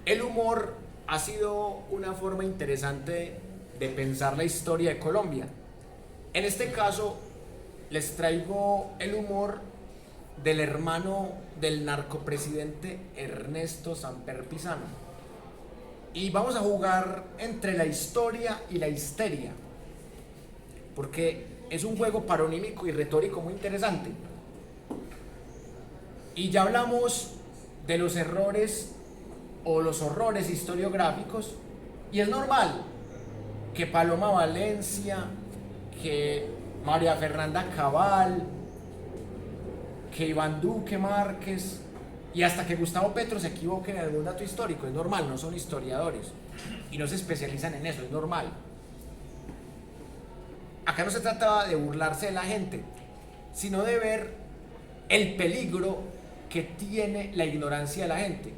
El humor ha sido una forma interesante de pensar la historia de Colombia. En este caso, les traigo el humor del hermano del narcopresidente Ernesto Samper Pizano. Y vamos a jugar entre la historia y la histeria, porque es un juego paronímico y retórico muy interesante. Y ya hablamos de los errores o los horrores historiográficos, y es normal que Paloma Valencia, que María Fernanda Cabal, que Iván Duque Márquez y hasta que Gustavo Petro se equivoque en algún dato histórico. Es normal, no son historiadores y no se especializan en eso, es normal. Acá no se trataba de burlarse de la gente, sino de ver el peligro que tiene la ignorancia de la gente.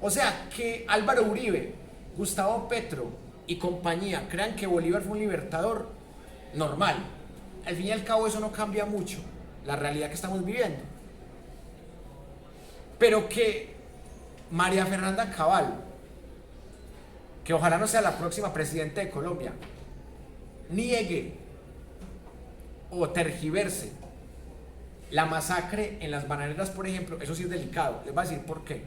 O sea, que Álvaro Uribe, Gustavo Petro y compañía crean que Bolívar fue un libertador, normal. Al fin y al cabo eso no cambia mucho la realidad que estamos viviendo. Pero que María Fernanda Cabal, que ojalá no sea la próxima presidenta de Colombia, niegue o tergiverse la masacre en las bananeras, por ejemplo, eso sí es delicado. Les voy a decir por qué.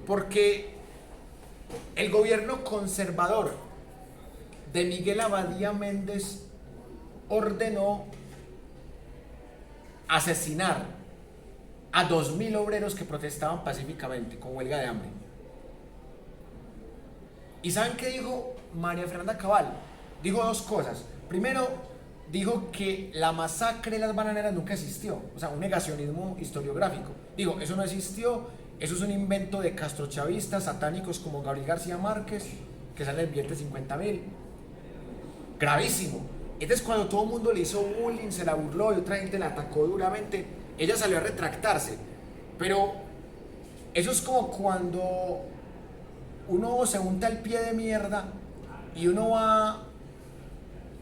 Porque el gobierno conservador de Miguel Abadía Méndez ordenó asesinar a 2000 obreros que protestaban pacíficamente con huelga de hambre. ¿Y saben qué dijo María Fernanda Cabal? Dijo dos cosas. Primero, dijo que la masacre de las bananeras nunca existió, o sea, un negacionismo historiográfico. Digo, eso no existió, eso es un invento de castrochavistas satánicos como Gabriel García Márquez, que sale el billete de 50.000. Gravísimo. Entonces, cuando todo el mundo le hizo bullying, se la burló y otra gente la atacó duramente, ella salió a retractarse. Pero eso es como cuando uno se unta el pie de mierda y uno va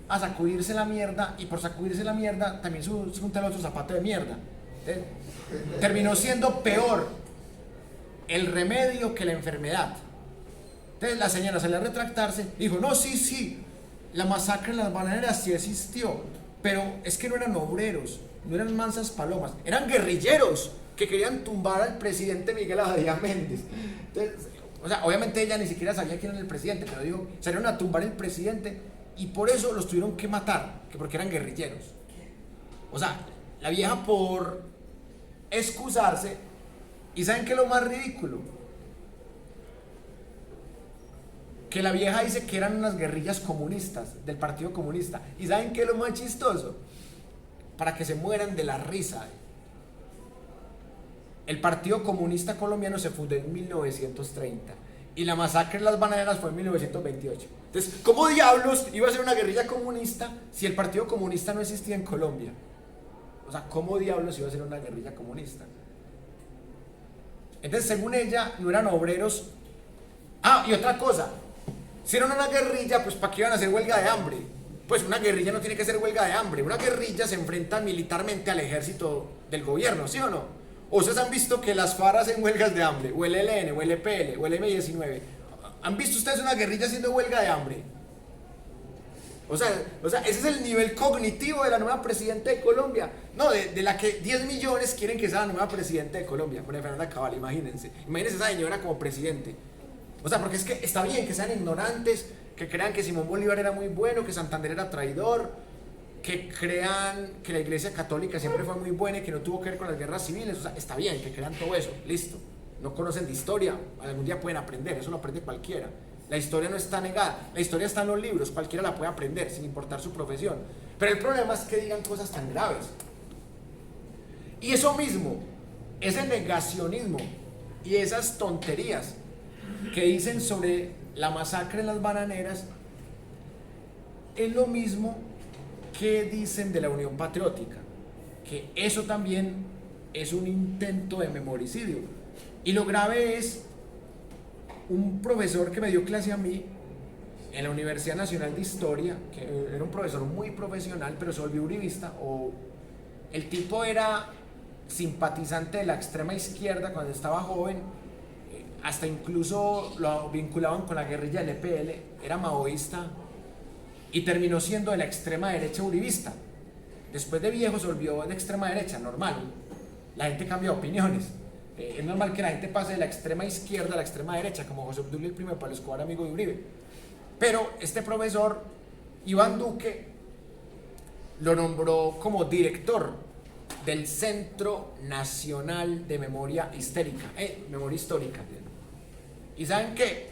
a sacudirse la mierda, y por sacudirse la mierda también se unta el otro zapato de mierda. Entonces, terminó siendo peor el remedio que la enfermedad. Entonces la señora salió a retractarse, dijo, no, sí, la masacre en las bananeras sí existió, pero es que no eran obreros, no eran mansas palomas, eran guerrilleros que querían tumbar al presidente Miguel Abadía Méndez. Entonces, o sea, obviamente ella ni siquiera sabía quién era el presidente, pero dijo, salieron a tumbar el presidente y por eso los tuvieron que matar, que porque eran guerrilleros. O sea, la vieja por excusarse. ¿Y saben qué es lo más ridículo? Que la vieja dice que eran unas guerrillas comunistas del Partido Comunista. ¿Y saben qué es lo más chistoso? Para que se mueran de la risa. El Partido Comunista Colombiano se fundó en 1930 y la masacre en las bananeras fue en 1928. Entonces, ¿cómo diablos iba a ser una guerrilla comunista si el Partido Comunista no existía en Colombia? O sea, ¿cómo diablos iba a ser una guerrilla comunista? Entonces, según ella, no eran obreros. Ah, y otra cosa, si eran una guerrilla, pues ¿para qué iban a hacer huelga de hambre? Pues una guerrilla no tiene que hacer huelga de hambre. Una guerrilla se enfrenta militarmente al ejército del gobierno, ¿sí o no? ¿O ustedes han visto que las FARC hacen huelgas de hambre? O el ELN, o el EPL, o el M-19. ¿Han visto ustedes una guerrilla haciendo huelga de hambre? O sea, ese es el nivel cognitivo de la nueva presidenta de Colombia. No, de la que 10 millones quieren que sea la nueva presidenta de Colombia. María Fernanda Cabal, imagínense. Imagínense esa señora como presidente. O sea, porque es que está bien que sean ignorantes, que crean que Simón Bolívar era muy bueno, que Santander era traidor, que crean que la iglesia católica siempre fue muy buena y que no tuvo que ver con las guerras civiles. O sea, está bien que crean todo eso, listo. No conocen de historia, algún día pueden aprender, eso lo aprende cualquiera. La historia no está negada, la historia está en los libros, cualquiera la puede aprender sin importar su profesión. Pero el problema es que digan cosas tan graves. Y eso mismo, ese negacionismo y esas tonterías que dicen sobre la masacre en las bananeras es lo mismo que dicen de la Unión Patriótica, que eso también es un intento de memoricidio. Y lo grave es un profesor que me dio clase a mí en la Universidad Nacional de Historia, que era un profesor muy profesional, pero se volvió uribista, o el tipo era simpatizante de la extrema izquierda cuando estaba joven, hasta incluso lo vinculaban con la guerrilla del EPL, era maoísta y terminó siendo de la extrema derecha uribista. Después de viejo se volvió de extrema derecha, normal. La gente cambia opiniones. Es normal que la gente pase de la extrema izquierda a la extrema derecha, como José Obdulio el primo de Pablo Escobar, amigo de Uribe. Pero este profesor, Iván Duque, lo nombró como director del Centro Nacional de Memoria Memoria Histórica. ¿Y saben qué?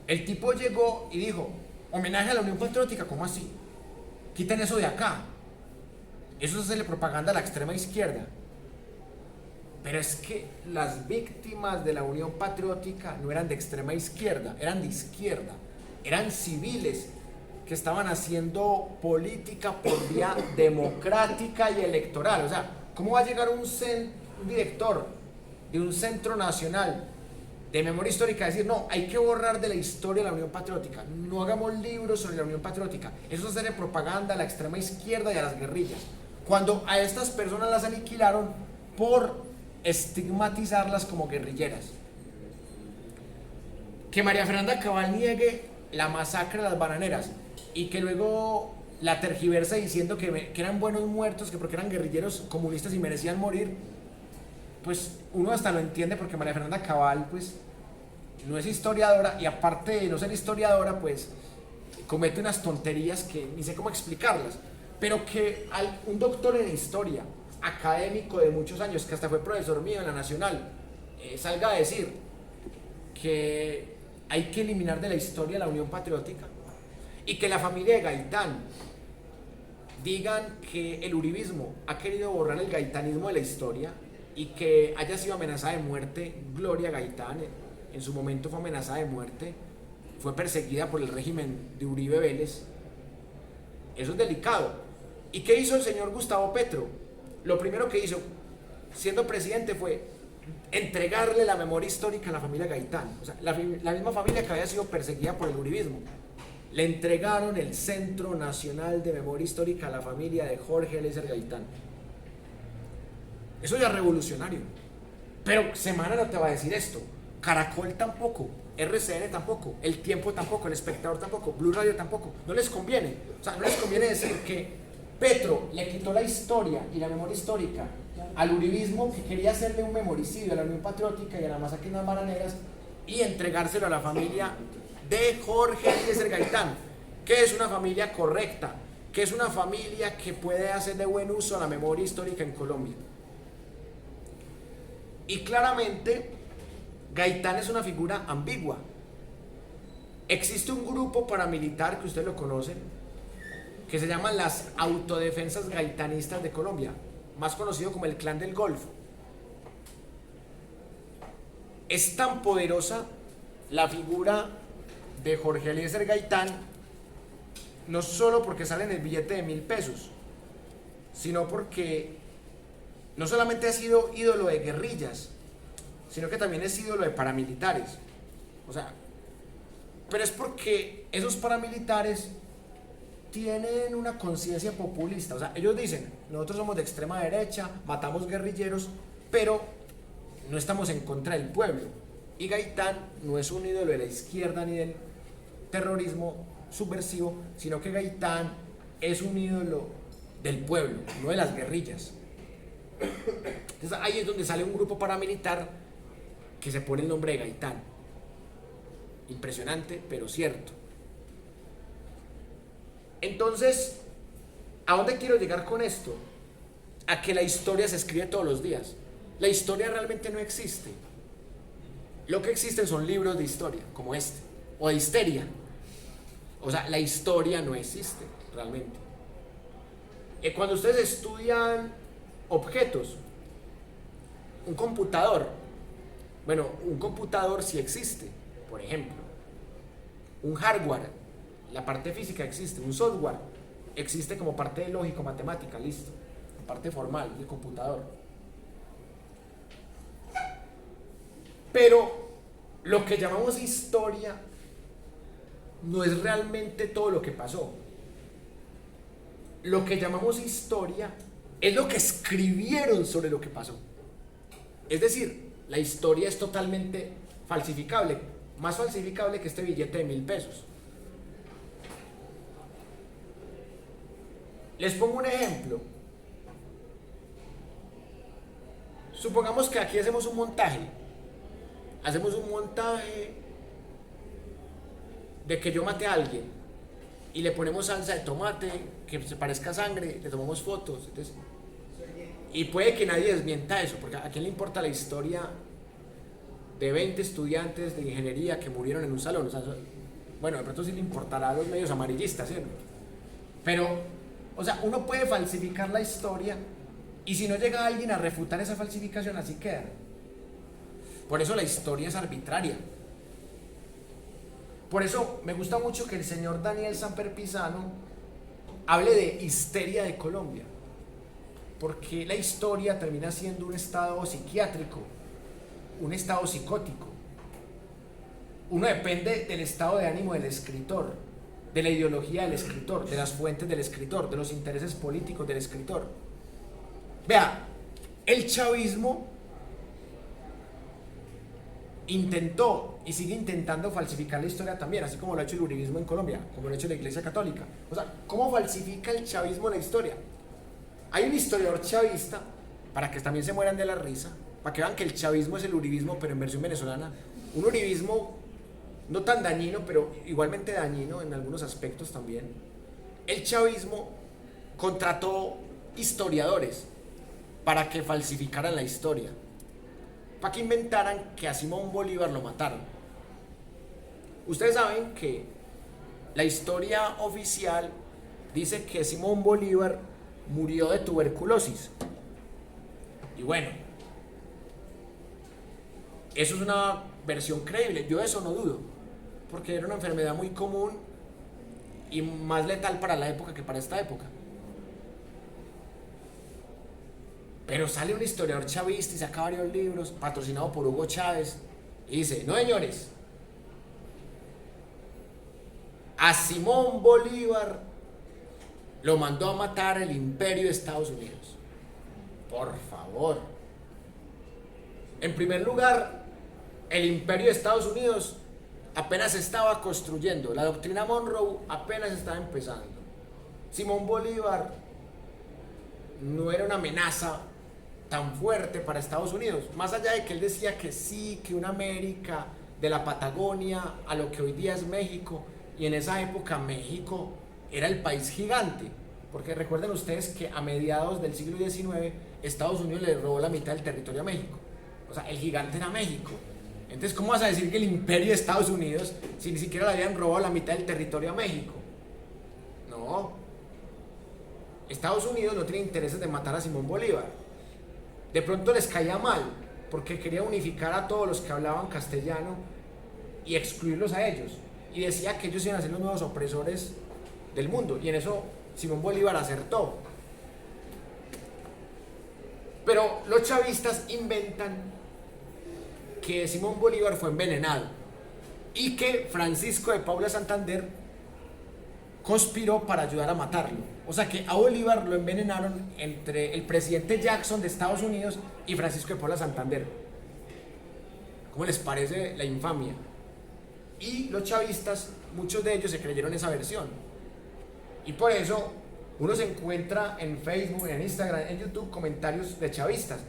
El tipo llegó y dijo, homenaje a la Unión Patriótica, ¿cómo así? Quiten eso de acá. Eso es hacerle propaganda a la extrema izquierda. Pero es que las víctimas de la Unión Patriótica no eran de extrema izquierda, eran de izquierda. Eran civiles que estaban haciendo política por vía democrática y electoral. O sea, ¿cómo va a llegar un director de un centro nacional de memoria histórica a decir, no, hay que borrar de la historia la Unión Patriótica, no hagamos libros sobre la Unión Patriótica? Eso es hacer propaganda a la extrema izquierda y a las guerrillas, cuando a estas personas las aniquilaron por estigmatizarlas como guerrilleras. Que María Fernanda Cabal niegue la masacre de las bananeras y que luego la tergiversa diciendo que eran buenos muertos, que porque eran guerrilleros comunistas y merecían morir, pues uno hasta lo entiende, porque María Fernanda Cabal pues no es historiadora, y aparte de no ser historiadora pues comete unas tonterías que ni sé cómo explicarlas, pero que un doctor en historia, académico de muchos años, que hasta fue profesor mío en la Nacional, salga a decir que hay que eliminar de la historia la Unión Patriótica, y que la familia de Gaitán digan que el uribismo ha querido borrar el gaitanismo de la historia, y que haya sido amenazada de muerte Gloria Gaitán. En su momento fue amenazada de muerte, fue perseguida por el régimen de Uribe Vélez. Eso es delicado. ¿Y qué hizo el señor Gustavo Petro? Lo primero que hizo siendo presidente fue entregarle la memoria histórica a la familia Gaitán. O sea, la misma familia que había sido perseguida por el uribismo. Le entregaron el Centro Nacional de Memoria Histórica a la familia de Jorge Eliezer Gaitán. Eso ya es revolucionario. Pero Semana no te va a decir esto, Caracol tampoco, RCN tampoco, El Tiempo tampoco, El Espectador tampoco, Blue Radio tampoco. No les conviene. O sea, no les conviene decir que Petro le quitó la historia y la memoria histórica al uribismo, que quería hacerle un memoricidio a la Unión Patriótica y a la masacre de las bananeras, y entregárselo a la familia de Jorge Eliezer Gaitán, que es una familia correcta, que es una familia que puede hacer de buen uso a la memoria histórica en Colombia. Y claramente Gaitán es una figura ambigua. Existe un grupo paramilitar que ustedes lo conocen, que se llaman las Autodefensas Gaitanistas de Colombia, más conocido como el Clan del Golfo. Es tan poderosa la figura de Jorge Eliezer Gaitán, no solo porque sale en el billete de 1.000 pesos, sino porque no solamente ha sido ídolo de guerrillas, sino que también es ídolo de paramilitares. O sea, pero es porque esos paramilitares tienen una conciencia populista. O sea, ellos dicen, nosotros somos de extrema derecha, matamos guerrilleros, pero no estamos en contra del pueblo. Y Gaitán no es un ídolo de la izquierda ni del terrorismo subversivo, sino que Gaitán es un ídolo del pueblo, no de las guerrillas. Entonces ahí es donde sale un grupo paramilitar que se pone el nombre de Gaitán. Impresionante, pero cierto. Entonces, ¿a dónde quiero llegar con esto? A que la historia se escribe todos los días. La historia realmente no existe. Lo que existen son libros de historia, como este, o de histeria. O sea, la historia no existe realmente. Cuando ustedes estudian objetos, un computador, bueno, un computador sí existe, por ejemplo. Un hardware, la parte física existe. Un software existe como parte de lógico-matemática, listo, parte formal del computador. Pero lo que llamamos historia no es realmente todo lo que pasó. Lo que llamamos historia es lo que escribieron sobre lo que pasó. Es decir, la historia es totalmente falsificable, más falsificable que este billete de 1.000 pesos. Les pongo un ejemplo. Supongamos que aquí hacemos un montaje. Hacemos un montaje de que yo maté a alguien y le ponemos salsa de tomate que se parezca a sangre, le tomamos fotos. Entonces, y puede que nadie desmienta eso, porque a quién le importa la historia de 20 estudiantes de ingeniería que murieron en un salón. O sea, bueno, de pronto sí le importará a los medios amarillistas, ¿sí? Pero, o sea, uno puede falsificar la historia y si no llega alguien a refutar esa falsificación, así queda. Por eso la historia es arbitraria. Por eso me gusta mucho que el señor Daniel Samper Pisano hable de histeria de Colombia, porque la historia termina siendo un estado psiquiátrico, un estado psicótico. Uno depende del estado de ánimo del escritor, de la ideología del escritor, de las fuentes del escritor, de los intereses políticos del escritor. Vea, el chavismo intentó y sigue intentando falsificar la historia también, así como lo ha hecho el uribismo en Colombia, como lo ha hecho la Iglesia Católica. O sea, ¿cómo falsifica el chavismo la historia? Hay un historiador chavista, para que también se mueran de la risa, para que vean que el chavismo es el uribismo, pero en versión venezolana. Un uribismo no tan dañino, pero igualmente dañino en algunos aspectos también. El chavismo contrató historiadores para que falsificaran la historia, para que inventaran que a Simón Bolívar lo mataron. Ustedes saben que la historia oficial dice que Simón Bolívar murió de tuberculosis. Y bueno, eso es una versión creíble, yo de eso no dudo, porque era una enfermedad muy común y más letal para la época que para esta época. Pero sale un historiador chavista y saca varios libros, patrocinado por Hugo Chávez, y dice: no, señores, a Simón Bolívar lo mandó a matar el Imperio de Estados Unidos. Por favor. En primer lugar, el Imperio de Estados Unidos apenas se estaba construyendo, la doctrina Monroe apenas estaba empezando. Simón Bolívar no era una amenaza tan fuerte para Estados Unidos, más allá de que él decía que sí, que una América de la Patagonia a lo que hoy día es México, y en esa época México era el país gigante, porque recuerden ustedes que a mediados del siglo XIX Estados Unidos le robó la mitad del territorio a México. O sea, el gigante era México. Entonces, ¿cómo vas a decir que el imperio de Estados Unidos, si ni siquiera le habían robado la mitad del territorio a México? No. Estados Unidos no tiene intereses de matar a Simón Bolívar. De pronto les caía mal, porque quería unificar a todos los que hablaban castellano y excluirlos a ellos. Y decía que ellos iban a ser los nuevos opresores del mundo. Y en eso Simón Bolívar acertó. Pero los chavistas inventan que Simón Bolívar fue envenenado y que Francisco de Paula Santander conspiró para ayudar a matarlo. O sea que a Bolívar lo envenenaron entre el presidente Jackson de Estados Unidos y Francisco de Paula Santander. ¿Cómo les parece la infamia? Y los chavistas, muchos de ellos se creyeron esa versión. Y por eso uno se encuentra en Facebook, en Instagram, en YouTube comentarios de chavistas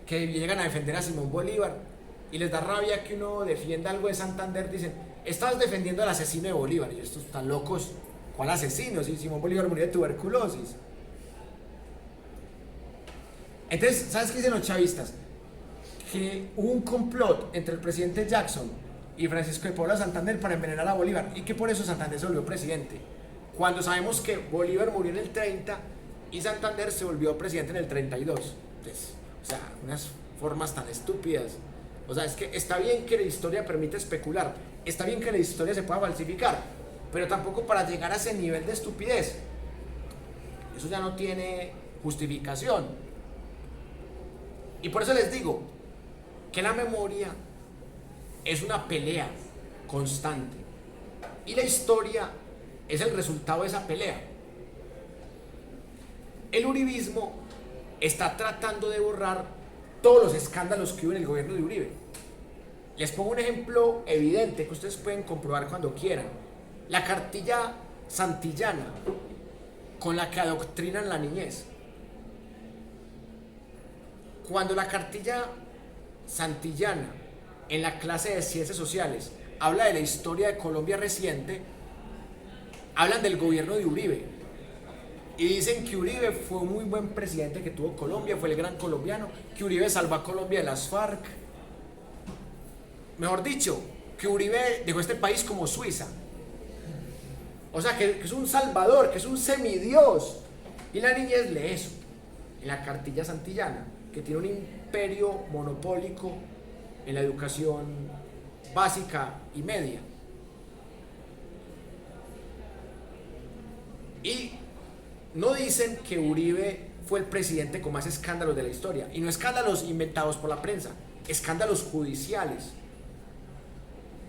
que llegan a defender a Simón Bolívar y les da rabia que uno defienda algo de Santander. Dicen: estás defendiendo al asesino de Bolívar. Y estos están locos. ¿Cuál asesino? Si Simón Bolívar murió de tuberculosis. Entonces, ¿sabes qué dicen los chavistas? Que hubo un complot entre el presidente Jackson y Francisco de Paula Santander para envenenar a Bolívar y que por eso Santander se volvió presidente, cuando sabemos que Bolívar murió en el 30 y Santander se volvió presidente en el 32. Entonces, o sea, unas formas tan estúpidas. O sea, es que está bien que la historia permita especular, está bien que la historia se pueda falsificar, pero tampoco para llegar a ese nivel de estupidez. Eso ya no tiene justificación. Y por eso les digo que la memoria es una pelea constante y la historia es el resultado de esa pelea. El uribismo está tratando de borrar todos los escándalos que hubo en el gobierno de Uribe. Les pongo un ejemplo evidente que ustedes pueden comprobar cuando quieran. La cartilla santillana con la que adoctrinan la niñez. Cuando la cartilla santillana en la clase de ciencias sociales habla de la historia de Colombia reciente, hablan del gobierno de Uribe y dicen que Uribe fue un muy buen presidente que tuvo Colombia, fue el gran colombiano, que Uribe salvó a Colombia de las FARC. Mejor dicho, que Uribe dejó este país como Suiza. O sea, que es un salvador, que es un semidios. Y la niñez lee eso en la cartilla santillana, que tiene un imperio monopólico en la educación básica y media. Y no dicen que Uribe fue el presidente con más escándalos de la historia. Y no escándalos inventados por la prensa, escándalos judiciales.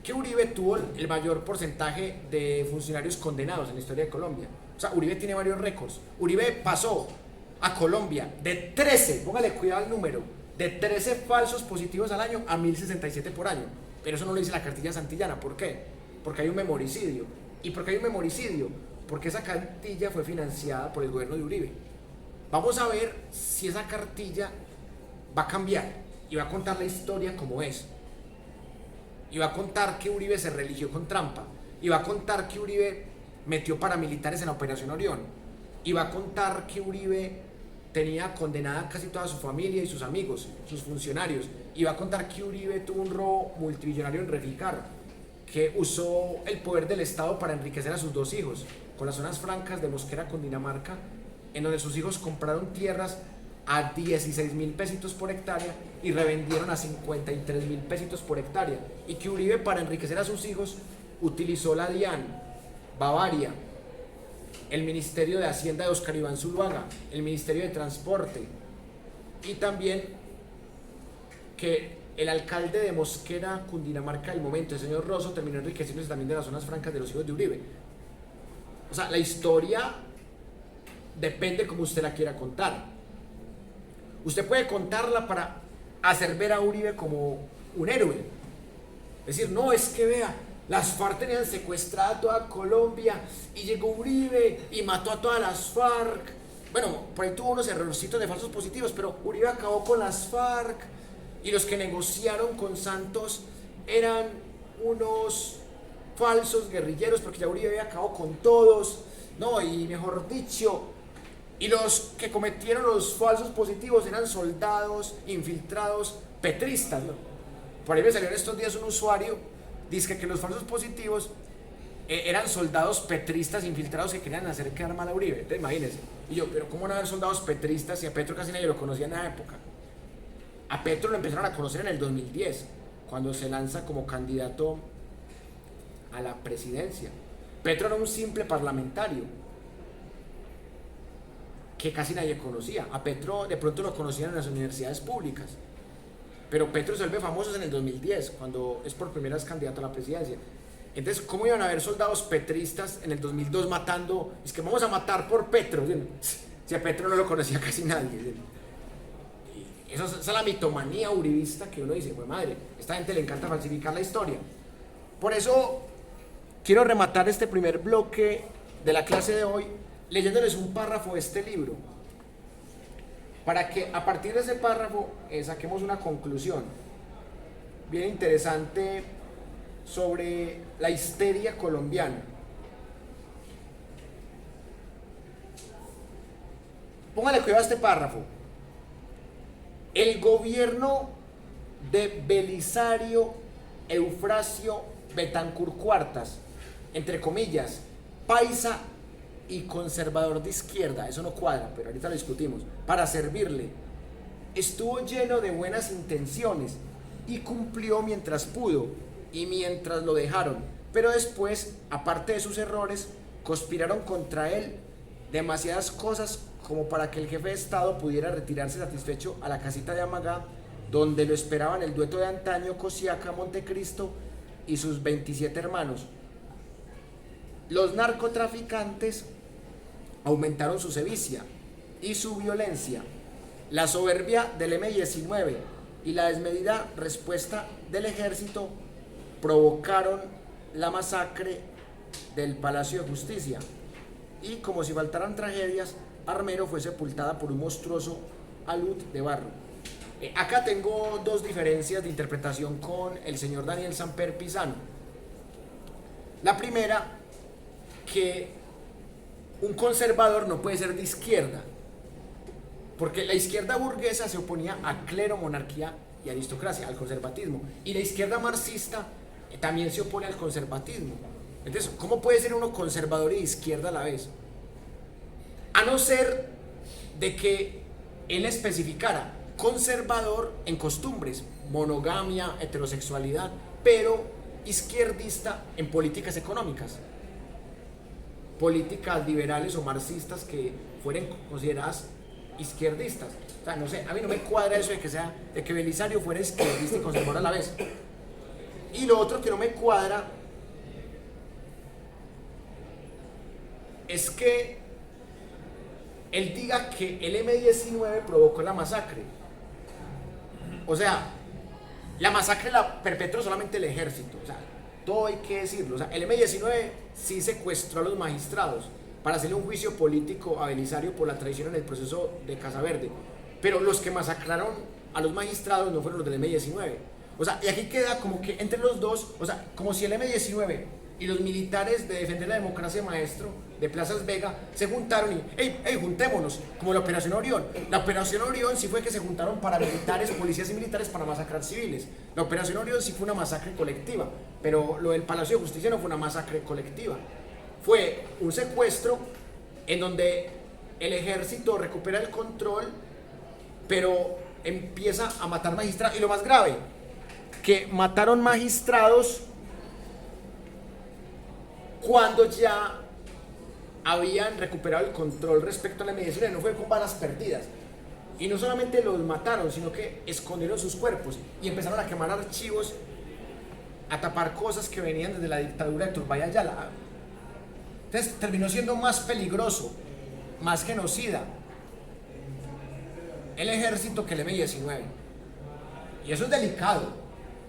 Que Uribe tuvo el mayor porcentaje de funcionarios condenados en la historia de Colombia. O sea, Uribe tiene varios récords. Uribe pasó a Colombia de 13, póngale cuidado al número, de 13 falsos positivos al año a 1067 por año. Pero eso no lo dice la cartilla santillana. ¿Por qué? Porque hay un memoricidio. ¿Y por qué hay un memoricidio? Porque esa cartilla fue financiada por el gobierno de Uribe. Vamos a ver si esa cartilla va a cambiar y va a contar la historia como es. Y va a contar que Uribe se religió con trampa. Y va a contar que Uribe metió paramilitares en la Operación Orión. Y va a contar que Uribe tenía condenada casi toda su familia y sus amigos, sus funcionarios. Y va a contar que Uribe tuvo un robo multimillonario en Reficar, que usó el poder del Estado para enriquecer a sus dos hijos, con las zonas francas de Mosquera, Cundinamarca, en donde sus hijos compraron tierras a 16.000 pesitos por hectárea y revendieron a 53.000 pesitos por hectárea. Y que Uribe, para enriquecer a sus hijos, utilizó la DIAN, Bavaria, el Ministerio de Hacienda de Óscar Iván Zuluaga, el Ministerio de Transporte, y también que el alcalde de Mosquera, Cundinamarca del momento, el señor Rosso, terminó enriqueciéndose también de las zonas francas de los hijos de Uribe. O sea, la historia depende como usted la quiera contar. Usted puede contarla para hacer ver a Uribe como un héroe. Es decir, no, es que vea, las FARC tenían secuestrada toda Colombia y llegó Uribe y mató a todas las FARC. Bueno, por ahí tuvo unos errorcitos de falsos positivos, pero Uribe acabó con las FARC y los que negociaron con Santos eran unos falsos guerrilleros porque ya Uribe había acabado con todos. No, y mejor dicho, y los que cometieron los falsos positivos eran soldados infiltrados petristas, ¿no? Por ahí me salió en estos días un usuario, dice que los falsos positivos eran soldados petristas infiltrados que querían hacer quedar mal a Uribe. Entonces imagínense. Y yo, pero ¿cómo no haber soldados petristas si a Petro casi nadie lo conocía en esa época? A Petro lo empezaron a conocer en el 2010, cuando se lanza como candidato a la presidencia. Petro era un simple parlamentario que casi nadie conocía. A Petro de pronto lo conocían en las universidades públicas, pero Petro se vuelve famoso en el 2010, cuando es por primera vez candidato a la presidencia. Entonces, ¿cómo iban a haber soldados petristas en el 2002 matando? Es que vamos a matar por Petro, ¿sí? Si a Petro no lo conocía casi nadie, ¿sí? Esa es la mitomanía uribista que uno dice, pues madre, a esta gente le encanta falsificar la historia. Por eso quiero rematar este primer bloque de la clase de hoy leyéndoles un párrafo de este libro, para que a partir de ese párrafo saquemos una conclusión bien interesante sobre la histeria colombiana. Póngale cuidado a este párrafo. El gobierno de Belisario Eufrasio Betancur Cuartas, entre comillas, paisa y conservador de izquierda, eso no cuadra, pero ahorita lo discutimos, para servirle, estuvo lleno de buenas intenciones y cumplió mientras pudo y mientras lo dejaron, pero después, aparte de sus errores, conspiraron contra él demasiadas cosas como para que el jefe de Estado pudiera retirarse satisfecho a la casita de Amagá, donde lo esperaban el dueto de antaño Cosiaca Montecristo y sus 27 hermanos. Los narcotraficantes aumentaron su sevicia y su violencia, La soberbia del M-19 y la desmedida respuesta del ejército provocaron la masacre del Palacio de Justicia. Y como si faltaran tragedias, Armero fue sepultada por un monstruoso alud de barro. Acá tengo dos diferencias de interpretación con el señor Daniel Samper Pisano. La primera, que un conservador no puede ser de izquierda, porque la izquierda burguesa se oponía a clero, monarquía y aristocracia, al conservatismo, y la izquierda marxista también se opone al conservatismo. Entonces, ¿cómo puede ser uno conservador y de izquierda a la vez? A no ser de que él especificara conservador en costumbres, monogamia, heterosexualidad, pero izquierdista en políticas económicas, políticas liberales o marxistas que fueran consideradas izquierdistas. O sea, no sé, a mí no me cuadra eso de que Belisario fuera izquierdista y conservador a la vez. Y lo otro que no me cuadra es que él diga que el M-19 provocó la masacre. O sea, la masacre la perpetró solamente el ejército. O sea, todo hay que decirlo. O sea, el M-19 sí secuestró a los magistrados para hacerle un juicio político a Belisario por la traición en el proceso de Casa Verde. Pero los que masacraron a los magistrados no fueron los del M-19. O sea, y aquí queda como que entre los dos, o sea, como si el M-19 y los militares de defender la democracia, maestro, de Plazas Vega, se juntaron y, hey, juntémonos, como la Operación Orión. La Operación Orión sí fue que se juntaron paramilitares, policías y militares para masacrar civiles. La Operación Orión sí fue una masacre colectiva, pero lo del Palacio de Justicia no fue una masacre colectiva. Fue un secuestro en donde el ejército recupera el control, pero empieza a matar magistrados. Y lo más grave, que mataron magistrados cuando ya habían recuperado el control respecto a la medicina, no fue con balas perdidas. Y no solamente los mataron, sino que escondieron sus cuerpos y empezaron a quemar archivos, a tapar cosas que venían desde la dictadura de Turbay Ayala. Entonces terminó siendo más peligroso, más genocida el ejército que el M-19. Y eso es delicado,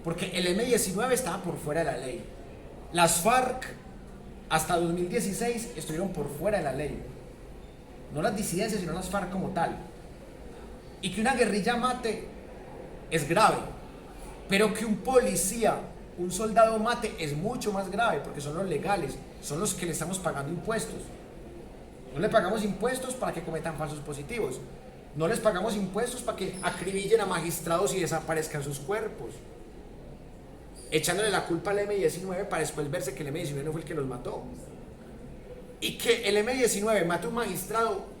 porque el M-19 estaba por fuera de la ley. Las FARC hasta 2016 estuvieron por fuera de la ley. No las disidencias, sino las FARC como tal. Y que una guerrilla mate es grave, pero que un policía, un soldado mate es mucho más grave, porque son los legales, son los que le estamos pagando impuestos. No le pagamos impuestos para que cometan falsos positivos. No les pagamos impuestos para que acribillen a magistrados y desaparezcan sus cuerpos, echándole la culpa al M-19 para después verse que el M-19 no fue el que los mató. Y que el M-19 mate a un magistrado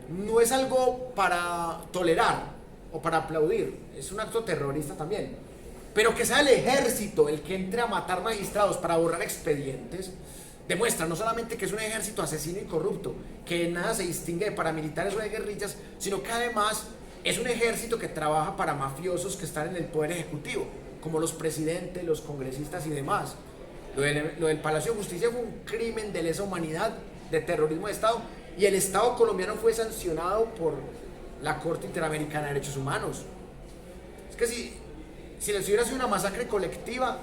no es algo para tolerar o para aplaudir, es un acto terrorista también. Pero que sea el ejército el que entre a matar magistrados para borrar expedientes, demuestra no solamente que es un ejército asesino y corrupto, que nada se distingue de paramilitares o de guerrillas, sino que además es un ejército que trabaja para mafiosos que están en el poder ejecutivo, como los presidentes, los congresistas y demás. Lo del Palacio de Justicia fue un crimen de lesa humanidad, de terrorismo de Estado, y el Estado colombiano fue sancionado por la Corte Interamericana de Derechos Humanos. Es que si les hubiera sido una masacre colectiva,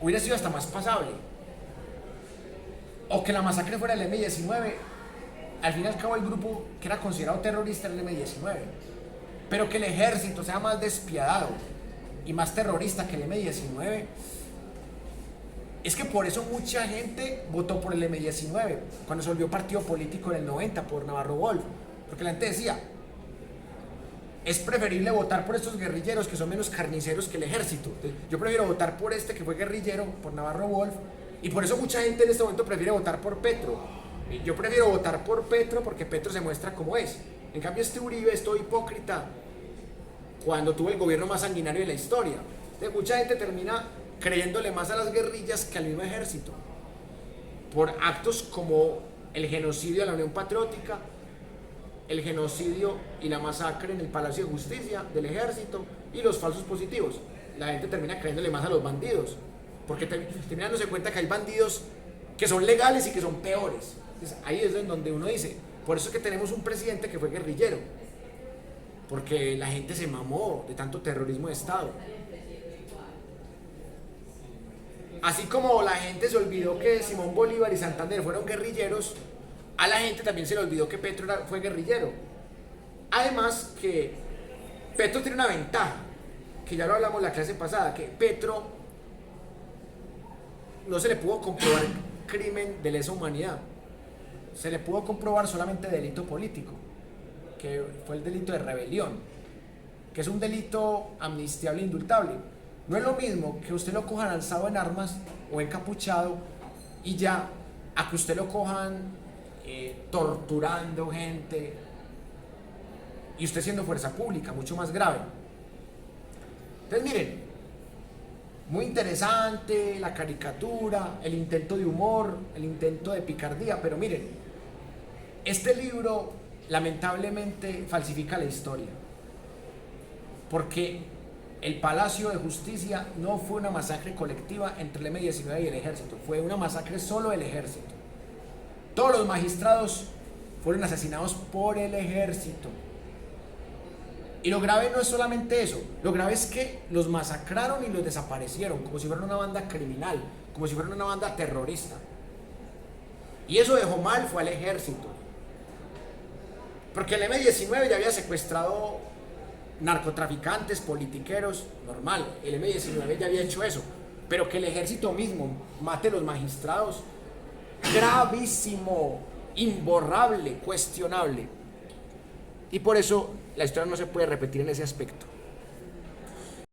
hubiera sido hasta más pasable. O que la masacre fuera el M-19, al fin y al cabo el grupo que era considerado terrorista era el M-19. Pero que el ejército sea más despiadado y más terrorista que el M-19, es que por eso mucha gente votó por el M-19 cuando se volvió partido político en el 90 por Navarro Wolf, porque la gente decía, es preferible votar por estos guerrilleros que son menos carniceros que el ejército. Yo prefiero votar por este que fue guerrillero, por Navarro Wolf, y por eso mucha gente en este momento prefiere votar por Petro. Yo prefiero votar por Petro porque Petro se muestra como es. En cambio este Uribe es todo hipócrita cuando tuvo el gobierno más sanguinario de la historia. Entonces, mucha gente termina creyéndole más a las guerrillas que al mismo ejército, por actos como el genocidio de la Unión Patriótica, el genocidio y la masacre en el Palacio de Justicia del ejército y los falsos positivos. La gente termina creyéndole más a los bandidos, porque termina dándose cuenta que hay bandidos que son legales y que son peores. Entonces, ahí es donde uno dice, Por eso es que tenemos un presidente que fue guerrillero, porque la gente se mamó de tanto terrorismo de Estado. Así como la gente se olvidó que Simón Bolívar y Santander fueron guerrilleros, a la gente también se le olvidó que Petro fue guerrillero. Además que Petro tiene una ventaja, que ya lo hablamos la clase pasada, que Petro no se le pudo comprobar crimen de lesa humanidad, se le pudo comprobar solamente delito político, que fue el delito de rebelión, que es un delito amnistiable e indultable. No es lo mismo que usted lo cojan alzado en armas o encapuchado y ya, a que usted lo cojan torturando gente y usted siendo fuerza pública, mucho más grave. Entonces miren, muy interesante la caricatura, el intento de humor, el intento de picardía, pero miren, este libro lamentablemente falsifica la historia, porque el Palacio de Justicia no fue una masacre colectiva entre el M-19 y el ejército, fue una masacre solo del ejército. Todos los magistrados fueron asesinados por el ejército. Y lo grave no es solamente eso, lo grave es que los masacraron y los desaparecieron, como si fueran una banda criminal, como si fueran una banda terrorista. Y eso dejó mal fue al ejército. Porque el M-19 ya había secuestrado narcotraficantes, politiqueros, normal, el M-19 ya había hecho eso. Pero que el ejército mismo mate a los magistrados, gravísimo, imborrable, cuestionable. Y por eso la historia no se puede repetir en ese aspecto.